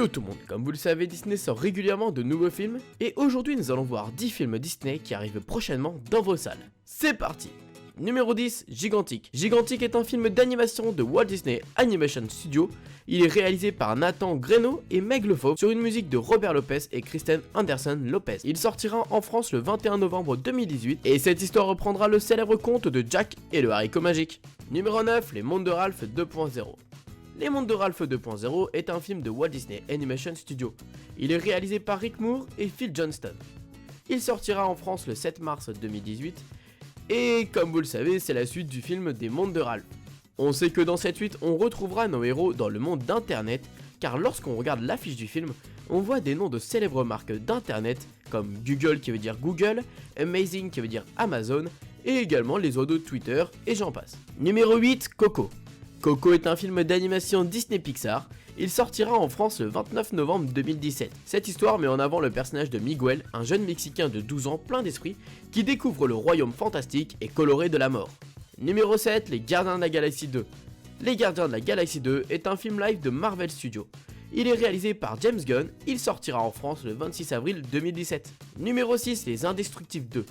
Yo tout le monde, comme vous le savez, Disney sort régulièrement de nouveaux films et aujourd'hui nous allons voir 10 films Disney qui arrivent prochainement dans vos salles. C'est parti! Numéro 10, Gigantic. Gigantic est un film d'animation de Walt Disney Animation Studio. Il est réalisé par Nathan Greno et Meg Lefauve sur une musique de Robert Lopez et Kristen Anderson Lopez. Il sortira en France le 21 novembre 2018 et cette histoire reprendra le célèbre conte de Jack et le haricot magique. Numéro 9, Les Mondes de Ralph 2.0. Les Mondes de Ralph 2.0 est un film de Walt Disney Animation Studio. Il est réalisé par Rick Moore et Phil Johnston. Il sortira en France le 7 mars 2018 et comme vous le savez, c'est la suite du film des Mondes de Ralph. On sait que dans cette suite, on retrouvera nos héros dans le monde d'internet car lorsqu'on regarde l'affiche du film, on voit des noms de célèbres marques d'internet comme Google qui veut dire Google, Amazing qui veut dire Amazon et également les oiseaux de Twitter et j'en passe. Numéro 8, Coco. Coco est un film d'animation Disney Pixar. Il sortira en France le 29 novembre 2017. Cette histoire met en avant le personnage de Miguel, un jeune Mexicain de 12 ans plein d'esprit, qui découvre le royaume fantastique et coloré de la mort. Numéro 7, Les Gardiens de la Galaxie 2. Les Gardiens de la Galaxie 2 est un film live de Marvel Studios. Il est réalisé par James Gunn, il sortira en France le 26 avril 2017. Numéro 6, Les Indestructibles 2.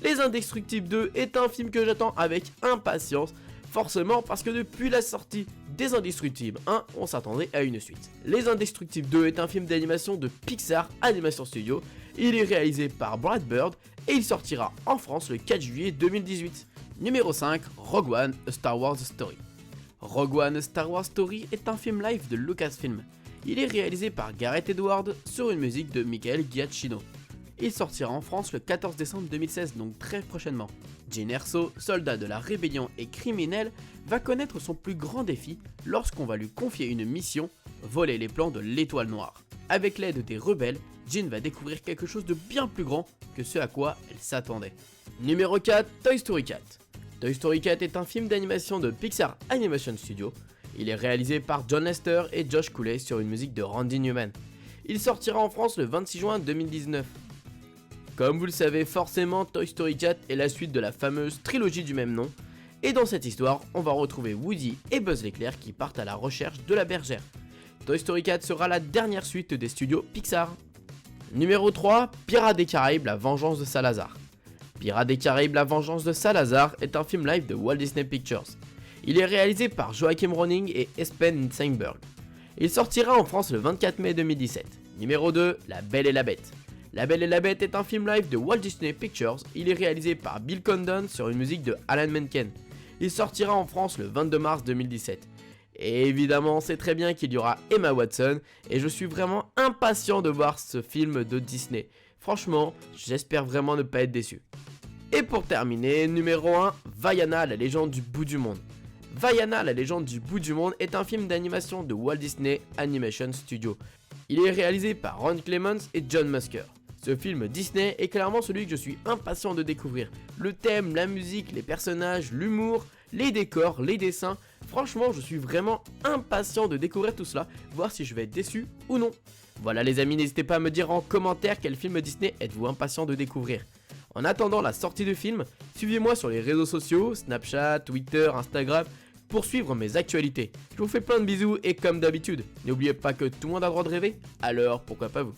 Les Indestructibles 2 est un film que j'attends avec impatience. Forcément parce que depuis la sortie des Indestructibles 1, on s'attendait à une suite. Les Indestructibles 2 est un film d'animation de Pixar Animation Studio. Il est réalisé par Brad Bird et il sortira en France le 4 juillet 2018. Numéro 5, Rogue One, A Star Wars Story. Rogue One, A Star Wars Story est un film live de Lucasfilm. Il est réalisé par Gareth Edwards sur une musique de Michael Giacchino. Il sortira en France le 14 décembre 2016, donc très prochainement. Jyn Erso, soldat de la rébellion et criminel, va connaître son plus grand défi lorsqu'on va lui confier une mission, voler les plans de l'Étoile Noire. Avec l'aide des rebelles, Jyn va découvrir quelque chose de bien plus grand que ce à quoi elle s'attendait. Numéro 4, Toy Story 4. Toy Story 4 est un film d'animation de Pixar Animation Studio. Il est réalisé par John Lester et Josh Cooley sur une musique de Randy Newman. Il sortira en France le 26 juin 2019. Comme vous le savez forcément, Toy Story 4 est la suite de la fameuse trilogie du même nom. Et dans cette histoire, on va retrouver Woody et Buzz l'éclair qui partent à la recherche de la bergère. Toy Story 4 sera la dernière suite des studios Pixar. Numéro 3, Pirates des Caraïbes, La Vengeance de Salazar. Pirates des Caraïbes, La Vengeance de Salazar est un film live de Walt Disney Pictures. Il est réalisé par Joachim Ronning et Espen Steinberg. Il sortira en France le 24 mai 2017. Numéro 2, La Belle et la Bête. La Belle et la Bête est un film live de Walt Disney Pictures. Il est réalisé par Bill Condon sur une musique de Alan Menken. Il sortira en France le 22 mars 2017. Et évidemment, c'est très bien qu'il y aura Emma Watson et je suis vraiment impatient de voir ce film de Disney. Franchement, j'espère vraiment ne pas être déçu. Et pour terminer, numéro 1, Vaiana, la légende du bout du monde. Vaiana, la légende du bout du monde est un film d'animation de Walt Disney Animation Studio. Il est réalisé par Ron Clements et John Musker. Ce film Disney est clairement celui que je suis impatient de découvrir. Le thème, la musique, les personnages, l'humour, les décors, les dessins. Franchement, je suis vraiment impatient de découvrir tout cela, voir si je vais être déçu ou non. Voilà les amis, n'hésitez pas à me dire en commentaire quel film Disney êtes-vous impatient de découvrir. En attendant la sortie du film, suivez-moi sur les réseaux sociaux, Snapchat, Twitter, Instagram, pour suivre mes actualités. Je vous fais plein de bisous et comme d'habitude, n'oubliez pas que tout le monde a le droit de rêver, alors pourquoi pas vous.